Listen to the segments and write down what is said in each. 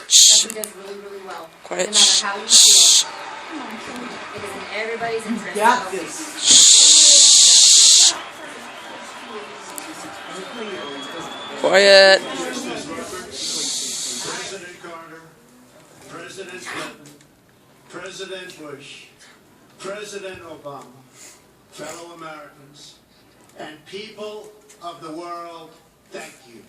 does really, really well. Quiet. No matter how you feel. It is in everybody's interest. Got this. Quiet. President Carter, President Clinton, President Bush, President Obama, fellow Americans, and people of the world, thank you.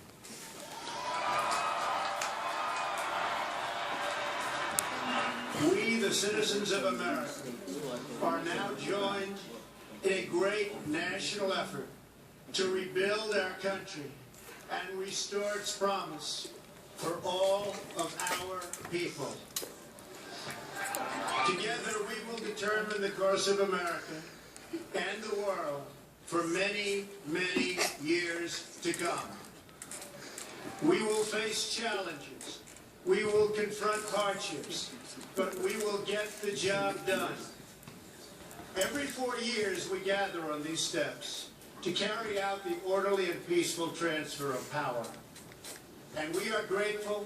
We, the citizens of America, are now joined in a great national effort to rebuild our country and restore its promise for all of our people. Together we will determine the course of America and the world for many, many years to come. We will face challenges. We will confront hardships, but we will get the job done. Every 4 years we gather on these steps to carry out the orderly and peaceful transfer of power. And we are grateful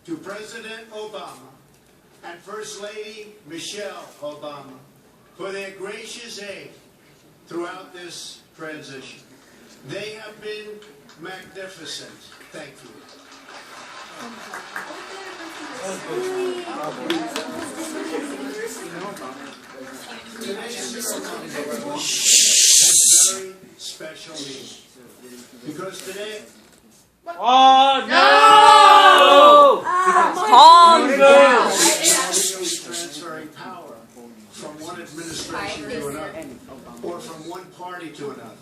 to President Obama and First Lady Michelle Obama for their gracious aid throughout this transition. They have been magnificent. Thank you. Today's ceremony has very special meaning because today. Oh no! Calm We down. are transferring power from one administration to another, or from one party to another.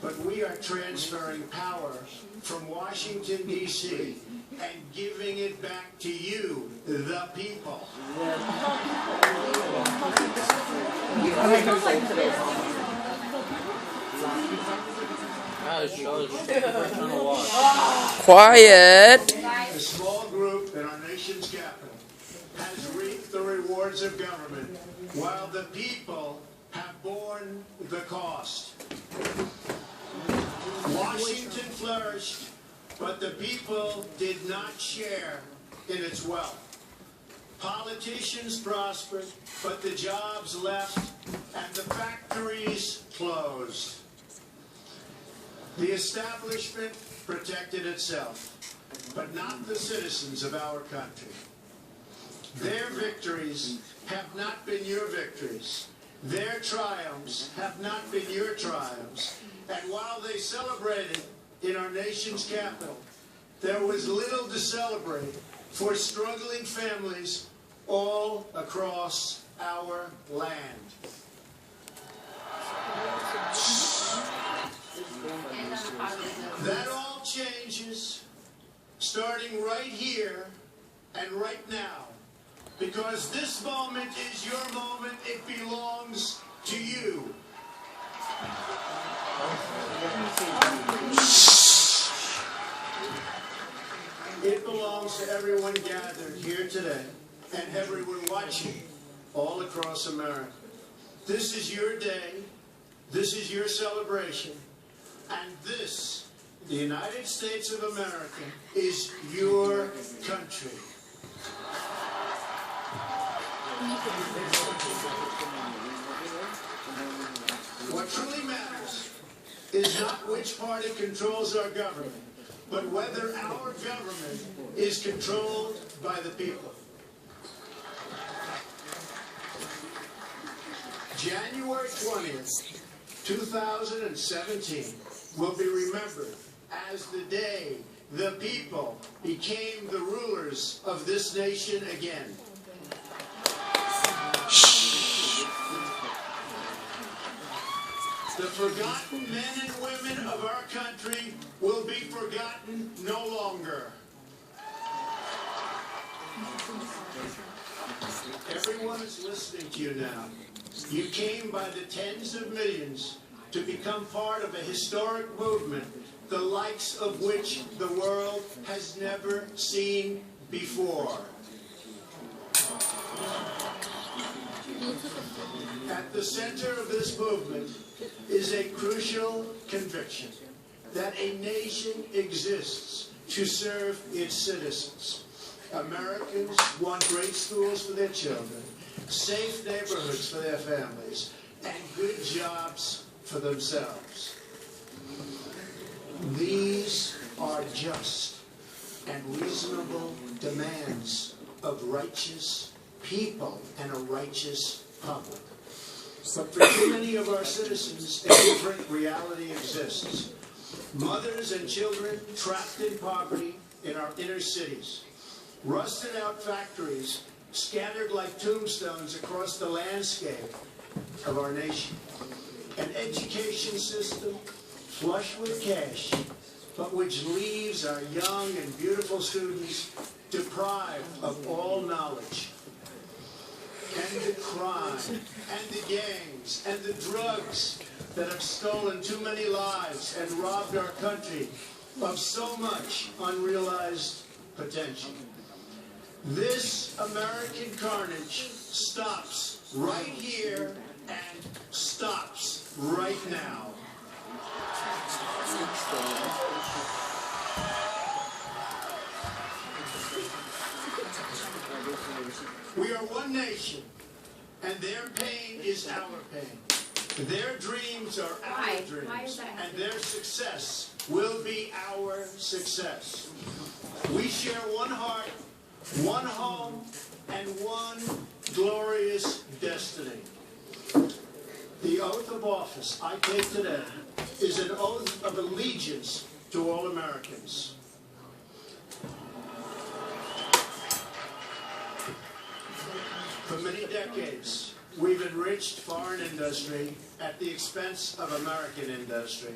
But we are transferring power from Washington, D.C., and giving it back to you, the people. Quiet. A small group in our nation's capital has reaped the rewards of government, while the people have borne the cost. Washington flourished, but the people did not share in its wealth. Politicians prospered, but the jobs left and the factories closed. The establishment protected itself, but not the citizens of our country. Their victories have not been your victories. Their triumphs have not been your triumphs. And while they celebrated in our nation's capital, there was little to celebrate for struggling families all across our land. That all changes starting right here and right now, because this moment is your moment. It belongs to you. It belongs to everyone gathered here today and everyone watching all across America. This is your day. This is your celebration. And this, the United States of America, is your country. What truly matters is not which party controls our government, but whether our government is controlled by the people. January 20th, 2017 will be remembered as the day the people became the rulers of this nation again. The forgotten men and women of our country will be forgotten no longer. Everyone is listening to you now. You came by the tens of millions to become part of a historic movement, the likes of which the world has never seen before. At the center of this movement is a crucial conviction that a nation exists to serve its citizens. Americans want great schools for their children, safe neighborhoods for their families, and good jobs for themselves. These are just and reasonable demands of righteous people and a righteous public. But for too many of our citizens, a different reality exists. Mothers and children trapped in poverty in our inner cities. Rusted out factories scattered like tombstones across the landscape of our nation. An education system flush with cash, but which leaves our young and beautiful students deprived of all knowledge. And the crime, and the gangs, and the drugs that have stolen too many lives and robbed our country of so much unrealized potential. This American carnage stops right here and stops right now. We are one nation, and their pain is our pain. Their dreams are our dreams, and their success will be our success. We share one heart, one home, and one glorious destiny. The oath of office I take today is an oath of allegiance to all Americans. For many decades, we've enriched foreign industry at the expense of American industry,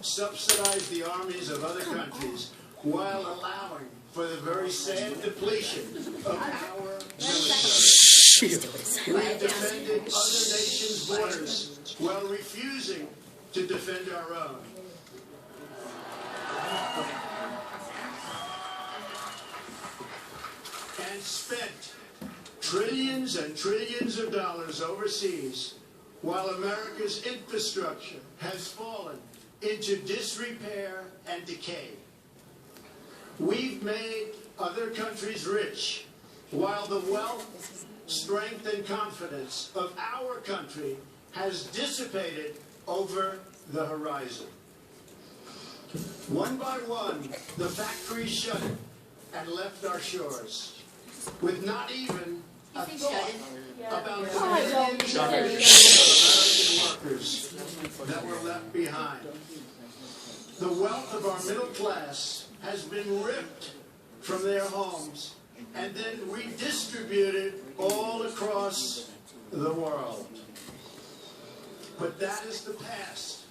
subsidized the armies of other countries while allowing for the very sad depletion of our military. We've defended other nations' borders while refusing to defend our own. And spent trillions and trillions of dollars overseas while America's infrastructure has fallen into disrepair and decay. We've made other countries rich while the wealth, strength, and confidence of our country has dissipated over the horizon. One by one, the factories shuttered and left our shores with not even a thought about the millions of American workers that were left behind. The wealth of our middle class has been ripped from their homes and then redistributed all across the world. But that is the past.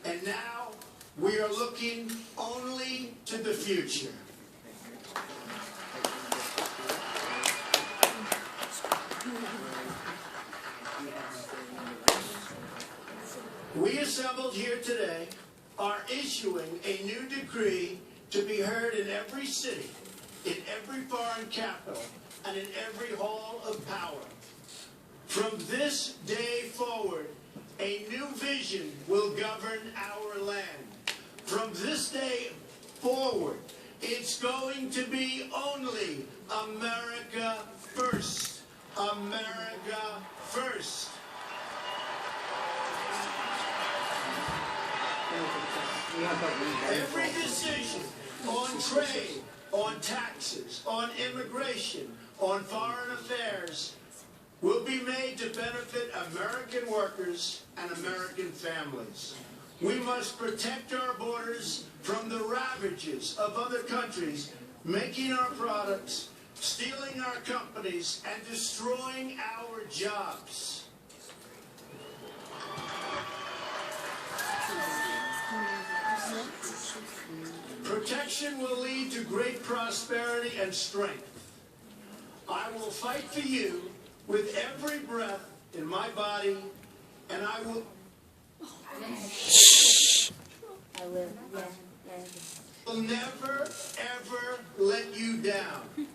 And now we are looking only to the future. We assembled here today are issuing a new decree to be heard in every city, in every foreign capital, and in every hall of power. From this day forward, a new vision will govern our land. From this day forward, it's going to be only America first. America first. Every decision on trade, on taxes, on immigration, on foreign affairs will be made to benefit American workers and American families. We must protect our borders from the ravages of other countries making our products, stealing our companies, and destroying our jobs. Protection will lead to great prosperity and strength. I will fight for you with every breath in my body, and I will never, ever let you down.